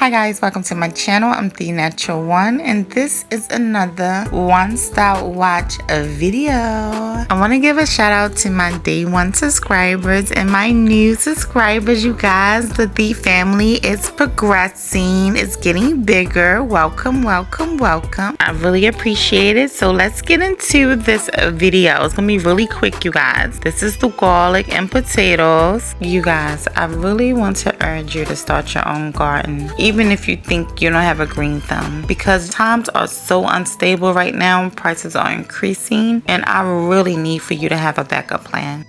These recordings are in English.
Hi guys, welcome to my channel. I'm The Natural One, and this is another One Stop Watch video. I want to give a shout out to my day one subscribers and my new subscribers. You guys, the family is progressing. It's getting bigger. Welcome, welcome, welcome. I really appreciate it. So let's get into this video. It's gonna be really quick, you guys. This is the garlic and potatoes. You guys, I really want to urge you to start your own garden, even if you think you don't have a green thumb, because times are so unstable right now. Prices are increasing, and I really need for you to have a backup plan.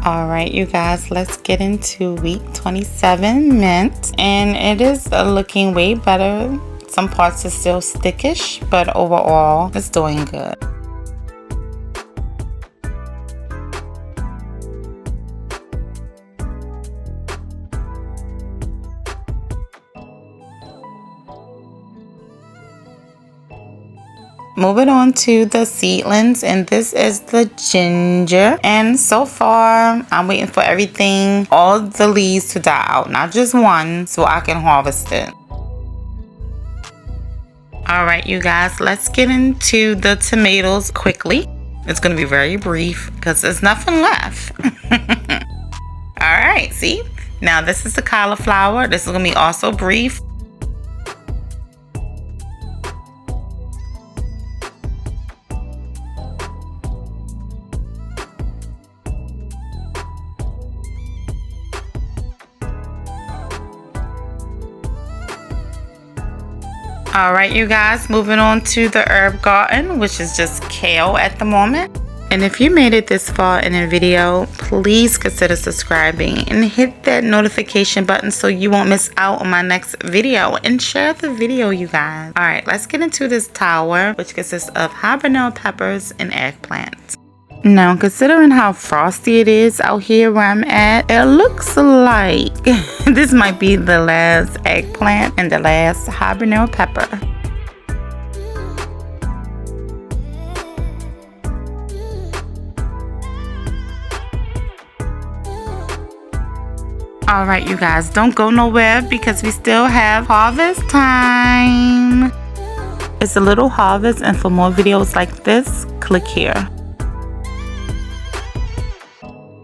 Alright, you guys, let's get into week 27 mint, and it is looking way better. Some parts are still stickish, but overall it's doing good. Moving on to the seedlings, and this is the ginger, and so far I'm waiting for everything, all the leaves to die out, not just one, so I can harvest it. Alright, you guys, let's get into the tomatoes quickly. It's going to be very brief because there's nothing left. Alright, see? Now this is the cauliflower. This is going to be also brief. Alright, you guys, moving on to the herb garden, which is just kale at the moment. And if you made it this far in the video, please consider subscribing and hit that notification button so you won't miss out on my next video, and share the video, you guys. Alright, let's get into this tower, which consists of habanero peppers and eggplants. Now, considering how frosty it is out here where I'm at, it looks like this might be the last eggplant and the last habanero pepper. Alright, you guys, don't go nowhere because we still have harvest time. It's a little harvest, and for more videos like this, click here.